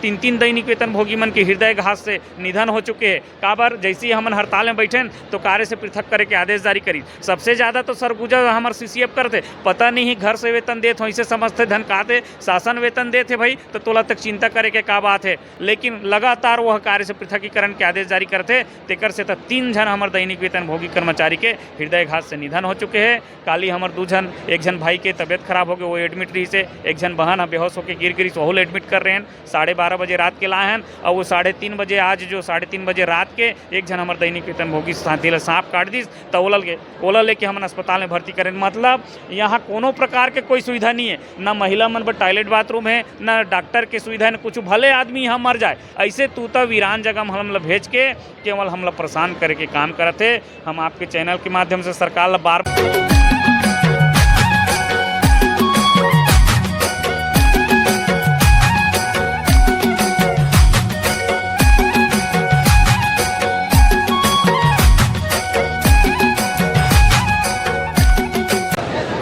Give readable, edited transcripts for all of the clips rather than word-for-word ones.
तीन दैनिक वेतन भोगी मन के हृदय घात से निधन हो चुके हैं। काबर जैसे ही हमन हड़ताल में बैठे तो कार्य से पृथक करे के आदेश जारी करी। सबसे ज़्यादा तो सरगुजा हमार CCF करते, पता नहीं घर से वेतन देते हो इसे समझते धन काते, शासन वेतन देते भाई तो तोला तक चिंता करे के का बात है। लेकिन लगातार वह कार्य से पृथकीकरण के आदेश जारी करते, तेकर से तो 3 जन हमार दैनिक वेतन भोगी कर्मचारी के हृदय घात से निधन हो चुके हैं। काली हमार 2 जन, एक जन भाई के तबियत खराब हो गए वो एडमिट रही से, एक जन बहन बेहोश होकर गिर गिरी वह एडमिट कर रहे हैं। 12:30 बजे रात के लाए हैं और वो 3:30 बजे आज जो 3:30 बजे रात के एक जन हमारे दैनिक वेतन भोगी साथी ला सांप काट दी तो ओला लेके हम अस्पताल में भर्ती करें। मतलब यहाँ कोनो प्रकार के कोई सुविधा नहीं है, ना महिला मन पर टॉयलेट बाथरूम है, ना डॉक्टर के सुविधा है, कुछ भले आदमी यहाँ मर जाए ऐसे तू तो वीरान जगह हम लोग भेज के केवल हम लोग परेशान करे के काम करते। हम आपके चैनल के माध्यम से सरकार ला बार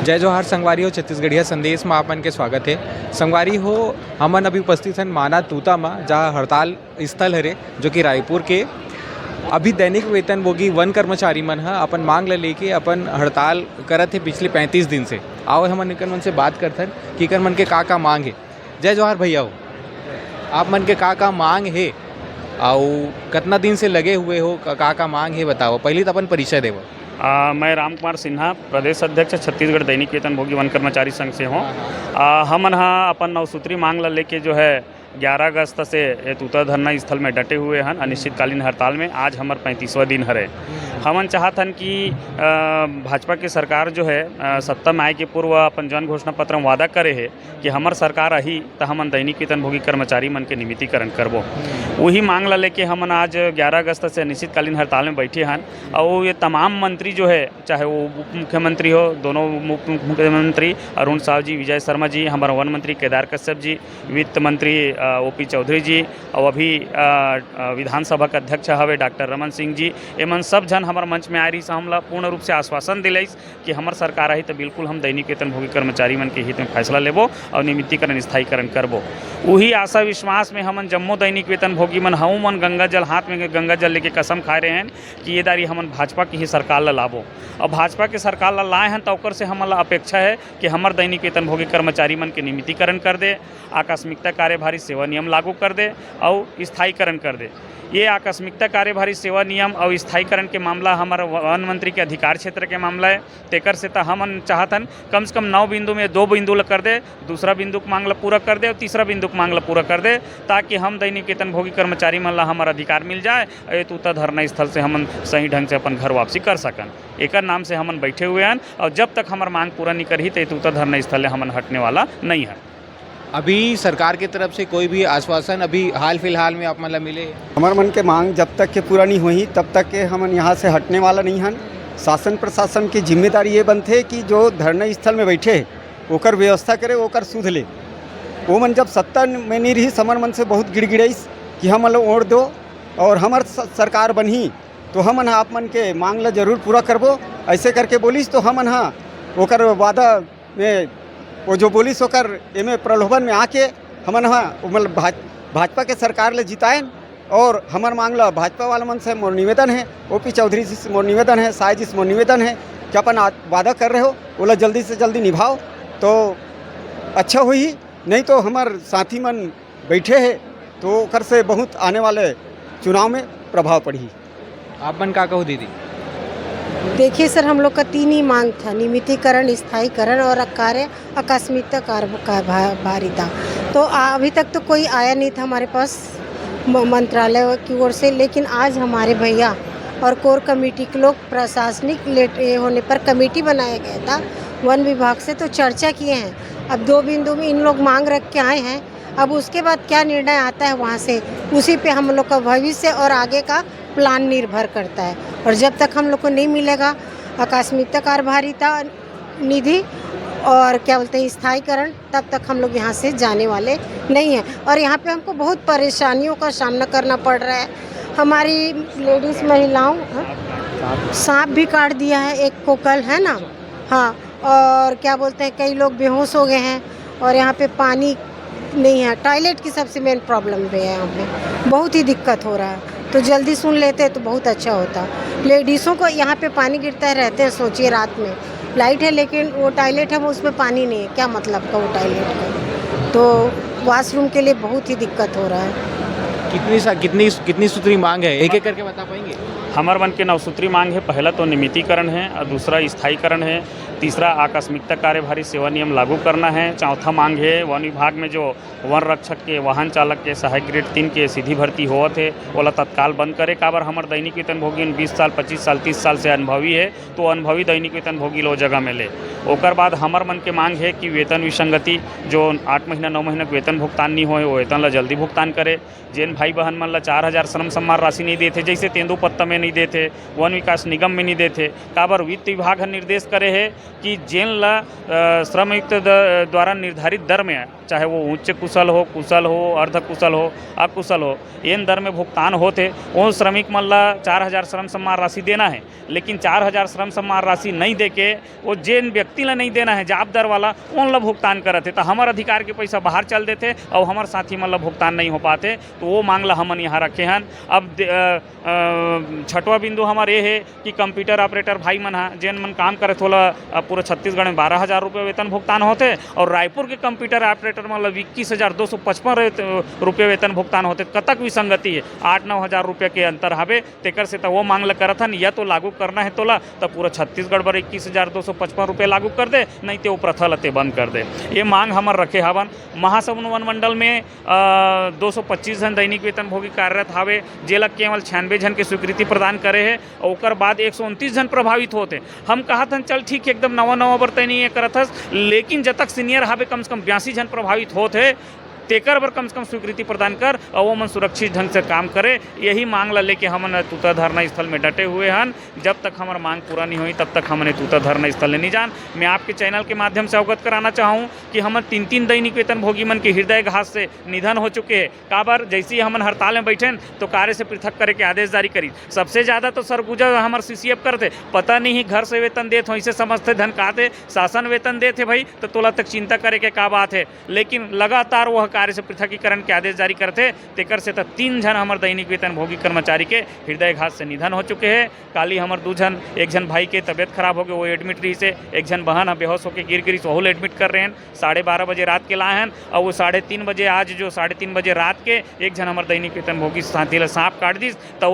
जय जोहार संगवारी हो। छत्तीसगढ़िया संदेश में आपन के स्वागत है। संगवारी हो, हमन अभी उपस्थित हैं माना तूता में, जहाँ हड़ताल स्थल हरे जो कि रायपुर के अभी दैनिक वेतन भोगी वन कर्मचारी मन है अपन मांग ले लेके अपन हड़ताल करत है पिछले 35 दिन से। आओ हमन इकर मन से बात करते हैं कि इकर मन के का मांग है। जय जोहार भैया हो, आप मन के का मांग है और कितना दिन से लगे हुए हो, का मांग है बताओ। पहले तो अपन परिचय देव। मैं राम कुमार सिन्हा, प्रदेश अध्यक्ष छत्तीसगढ़ दैनिक वेतन भोगी वन कर्मचारी संघ से हूँ। हमन अपन 9 सूत्री मांग ला लेके जो है 11 अगस्त से तूता धरना स्थल में डटे हुए हैं अनिश्चितकालीन हड़ताल में। आज हमार 35वां दिन हरे। हमन चाहतन कि भाजपा की सरकार जो है सत्ता में आए के पूर्व अपन जन घोषणा पत्र में वादा करे है कि हमार सरकार रही तो हमन दैनिक वेतन भोगी कर्मचारी मन के नियमितीकरण करबो। वही मांग ला लेके हमन आज 11 अगस्त से अनिश्चितकालीन हड़ताल में बैठे हैं। और ये तमाम मंत्री जो है, चाहे वो उप मुख्यमंत्री हो, दोनों उप मुख्यमंत्री अरुण साव जी, विजय शर्मा जी, हमारा वन मंत्री केदार कश्यप जी, वित्त मंत्री OP चौधरी जी और अभी विधानसभा के अध्यक्ष हवे डॉक्टर रमन सिंह जी, एमन सब जन हमारे मंच में आ रही से हमला पूर्ण रूप से आश्वासन दिलाई कि हमार सरकार आई तो बिल्कुल हम दैनिक वेतन भोगी कर्मचारी मन के हित में फैसला लेबो और नियमितीकरण स्थायीकरण करबो। वही आशा विश्वास में हमन जम्मो दैनिक वेतन भोगी मन हूँ मन गंगा जल हाथ में गंगा जल लेके कसम खा रहे हैं कि ये दारी हमन भाजपा की ही सरकार ला लाबो। और भाजपा के सरकार ला लाए हैं तो ओकर से हमन ला अपेक्षा है कि हमार दैनिक वेतन भोगी कर्मचारी मन के नियमितीकरण कर दे, आकस्मिकता कार्यभारी सेवा नियम लागू कर दे और स्थायीकरण कर दे। ये आकस्मिकता कार्यभारी सेवा नियम और स्थायीकरण के मामला हमारे वन मंत्री के अधिकार क्षेत्र के मामला है। तेकर से तो हम चाहतन कम से कम 9 बिंदु में 2 बिंदु ला कर दे, दूसरा बिंदु मांग ला पूरा कर दे और तीसरा बिंदु मांग ला पूरा कर दे, ताकि हम दैनिक वेतन भोगी कर्मचारी मन ला हमारा अधिकार मिल जाए। ये तूता धरना स्थल से हम सही ढंग से अपन घर वापसी कर सकन। एक नाम से हम बैठे हुए हैं और जब तक हमार मांग पूरा नहीं करी तो तूता धरना स्थल हम हटने वाला नहीं है। अभी सरकार की तरफ से कोई भी आश्वासन अभी हाल फिलहाल में आप मतलब मिले? हमार मन के मांग जब तक के पूरा नहीं हुई तब तक के हम यहाँ से हटने वाला नहीं हैं। शासन प्रशासन की जिम्मेदारी ये बनते कि जो धरना स्थल में बैठे ओकर व्यवस्था करे, ओकर सुध ले। वो मन जब सत्ता में नहीं रही हमर मन से बहुत गिड़गिड़ाइस कि हम लोग ओढ़ दो और हमार सरकार बनी तो हम आप मन के मांग ला जरूर पूरा करबो ऐसे करके बोलिस। तो हम ओकर वादा में वो जो बोलिस ओकर एमे प्रलोभन में आके हमन मतलब भाजपा के सरकार ले जिताएं और हमार मांग ला भाजपा वाला मन से मोर निवेदन है, OP चौधरी जी से मोर निवेदन है, साय जी से मोर निवेदन है कि अपन वादा कर रहे हो ओला जल्दी से जल्दी निभाओ तो अच्छा हुई। नहीं तो हमार साथी मन बैठे हैं तो ओकर से बहुत आने वाले चुनाव में प्रभाव पड़ी। आप मन का कहो दीदी? देखिए सर, हम लोग का 3 ही मांग था, नियमितीकरण, स्थायीकरण और कार्य आकस्मिकता कार्यभारिता। तो अभी तक तो कोई आया नहीं था हमारे पास मंत्रालय की ओर से, लेकिन आज हमारे भैया और कोर कमेटी के लोग प्रशासनिक लेट होने पर कमेटी बनाया गया था वन विभाग से, तो चर्चा किए हैं। अब 2 बिंदु में इन लोग मांग रख के आए हैं। अब उसके बाद क्या निर्णय आता है वहाँ से, उसी पे हम लोग का भविष्य और आगे का प्लान निर्भर करता है। और जब तक हम लोग को नहीं मिलेगा आकस्मिकता कार्यभारिता निधि और क्या बोलते हैं स्थायीकरण, तब तक हम लोग यहाँ से जाने वाले नहीं हैं। और यहाँ पे हमको बहुत परेशानियों का सामना करना पड़ रहा है। हमारी लेडीज़ महिलाओं सांप भी काट दिया है एक को कल, है ना। हाँ, और क्या बोलते हैं कई लोग बेहोश हो गए हैं और यहाँ पे पानी नहीं है। टॉयलेट की सबसे मेन प्रॉब्लम भी है यहाँ पे, बहुत ही दिक्कत हो रहा है। तो जल्दी सुन लेते तो बहुत अच्छा होता। लेडीज़ों को यहाँ पे पानी गिरता है, रहते हैं, सोचिए रात में लाइट है लेकिन वो टॉयलेट है वो उसमें पानी नहीं है, क्या मतलब का वो टॉयलेट का। तो वॉशरूम के लिए बहुत ही दिक्कत हो रहा है। कितनी सूत्री मांग है, एक एक करके बता पाएंगे? हमार मन के 9 सूत्री मांग है। पहला तो नियमितीकरण है और दूसरा स्थायीकरण है, तीसरा आकस्मिकता कार्यभारी सेवा नियम लागू करना है, चौथा मांग है वन विभाग में जो वन रक्षक के, वाहन चालक के, सहायक ग्रेड 3 के सीधी भर्ती होवत है ओला तत्काल बंद करे। काबर हमार दैनिक वेतन भोगी 20 साल 25 साल 30 साल से अनुभवी है, तो अनुभवी दैनिक वेतन भोगी लो जगह में ले। ओकर बाद हमार मन के मांग है कि वेतन विसंगति जो 8 महीना 9 महीना वेतन भुगतान नहीं होए वो वेतन ला जल्दी भुगतान करे। जेन भाई बहन मन ला 4000 श्रम सम्मान राशि नहीं देते, जैसे तेंदुपत्ता में नहीं देते, वन विकास निगम में नहीं देते, काबर वित्त विभाग निर्देश करे है कि जेन ला श्रम आयुक्त द्वारा निर्धारित दर में, चाहे वो उच्च कुशल हो, अर्ध कुशल हो, अकुशल हो, इन दर में भुगतान होते वो श्रमिक मन ला 4000 श्रम सम्मान राशि देना है। लेकिन 4000 श्रम सम्मान राशि नहीं देके वो जेन व्यक्ति ला नहीं देना है जाप दर वाला उन ला भुगतान करते, तो हमार अधिकार के पैसा बाहर चल देते और हमार साथी मन ला भुगतान नहीं हो पाते। तो वो मांग ला हमन यहाँ रखे हैं। अब छठवा बिंदु हमारे ये है कि कंप्यूटर ऑपरेटर भाई मन है जेन मन काम करे थोड़ा पूरा छत्तीसगढ़ में 12,000 रुपये वेतन भुगतान होते और रायपुर के कंप्यूटर ऑपरेटर मतलब 21,255 रुपये वेतन भुगतान होते। कतक विसंगति है, 8-9 हज़ार रुपये के अंतर हवे, तेकर से तो वो मांग ला करत हन या तो लागू करना है तोला तो पूरा छत्तीसगढ़ पर 21,255 रुपये लागू कर दे, नहीं तो वो प्रथा लते बंद कर दे। ये मांग हमार रखे हवन। महासमुंद वन मंडल में 225 जन दैनिक वेतन भोगी कार्यरत हावे, जेला केवल 96 जन के स्वीकृति प्रदान करे है और ओकर बाद 129 जन प्रभावित होते। हम कहत हन चल ठीक है एकदम नवा बर तय नहीं करत हस, लेकिन जब तक सीनियर हावे कम से कम 82 जन प्रभावित होते तेकर बर कम से कम स्वीकृति प्रदान कर और वो मन सुरक्षित ढंग से काम करे। यही मांग ला लेके हमन तूता धरना स्थल में डटे हुए हन। जब तक हमारा मांग पूरा नहीं हुई तब तक हमने तूता धरना स्थल नहीं जान। मैं आपके चैनल के माध्यम से अवगत कराना चाहूँ कि हम 3 दैनिक वेतन भोगी मन के हृदय घास से निधन हो चुके हैं। काबर जैसे ही हमन हड़ताल में बैठे तो कार्य से पृथक करे के आदेश जारी करी। सबसे ज़्यादा तो सरगुजा हमारे CCF करते, पता नहीं घर से वेतन देते वैसे समझते धन खाते, शासन वेतन देते भाई तो तोला तक चिंता करे के का बात है। लेकिन लगातार वह कार्य से पृथकीकरण के आदेश जारी करते, तेकर से 3 जन हमारे दैनिक वेतन भोगी कर्मचारी के हृदय घात से निधन हो चुके हैं। काली हमारे 2 जन, एक जन भाई के तबियत खराब हो गए वो एडमिट रही से, एक जन बहन बेहोश होकर गिर गिरी वह एडमिट कर रहे हैं। 12:30 बजे रात के लाए हैं और वो 3:30 बजे आज जो 3:30 बजे रात के एक जन हमारे दैनिक वेतन भोगी साथी सांप काट दी तो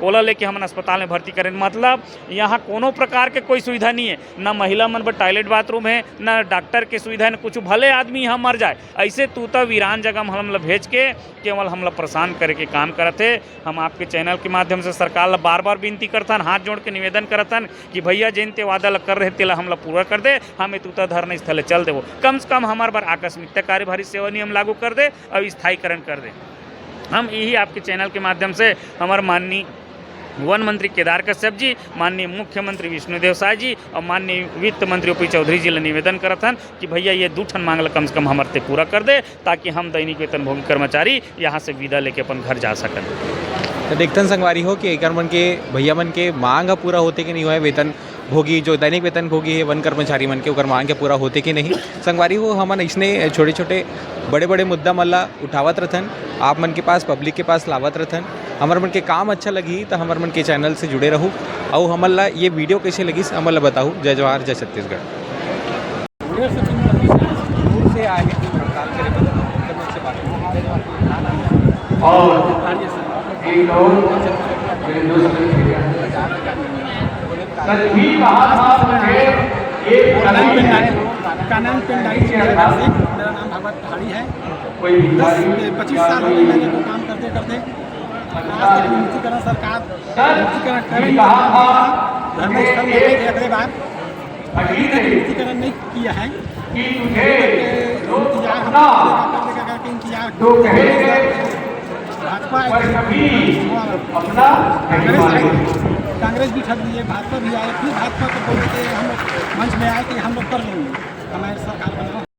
ओला लेके हम अस्पताल में भर्ती करें। मतलब यहाँ कोनो प्रकार के कोई सुविधा नहीं है, ना महिला मन पर टॉयलेट बाथरूम है, ना डॉक्टर के सुविधा है, कुछ भले आदमी यहाँ मर जाए ऐसे तूता वीरान जगह हम भेज के केवल हम परेशान करे के काम करते। हम आपके चैनल के माध्यम से सरकार ला बार विनती करतन, हाथ जोड़ के निवेदन करतन कि भैया जिन ते वादा कर रहे तेला हम पूरा कर दे, हमें तूता धरना स्थल चल दे, वो कम से कम हमारे बार आकस्मिकता कार्यभारी सेवा नियम लागू कर दे और स्थायीकरण कर दे। हम यही आपके चैनल के माध्यम से हमारे माननीय वन मंत्री केदार कश्यप जी, माननीय मुख्यमंत्री विष्णुदेव साय जी और माननीय वित्त मंत्री ओपी चौधरी जी ने निवेदन करत हन कि भैया ये 2 ठन मांग कम से कम हमारे पूरा कर दे ताकि हम दैनिक वेतन भोगी कर्मचारी यहाँ से विदा लेके अपन घर जा सकन। तो देखते संगवारी हो कि एक मन के भैया मन के मांग पूरा होते कि नहीं हुआ, वेतन भोगी जो दैनिक वेतन भोगी है वन कर्मचारी मन के मांग के पूरा होते कि नहीं। संगवारी हो हमन इसने छोटे छोटे बड़े मुद्दा मल्ला उठावत रहथन, आप मन के पास पब्लिक के पास लावत रहथन। हमार मन के काम अच्छा लगी तो हमार मन के चैनल से जुड़े रहूँ और हमन ला ये वीडियो कैसे लगी हमन ला बताऊँ। जय जवाहर, जय छत्तीसगढ़। से आए कानन पिंडारी मेरा नाम भगवत पहाड़ी है। 25 साल हो गए मैंने को काम करते करते नियमितीकरण सरकार नियमितीकरण करें धर्म स्थल में अगले बार अभी तक नियमितीकरण नहीं किया है। भाजपा कांग्रेस भी ठग दी है, भाजपा भी आए, फिर भाजपा को बोलते हम मंच में आए कि हम लोग कर लेंगे, हमारे सरकार बनाओ।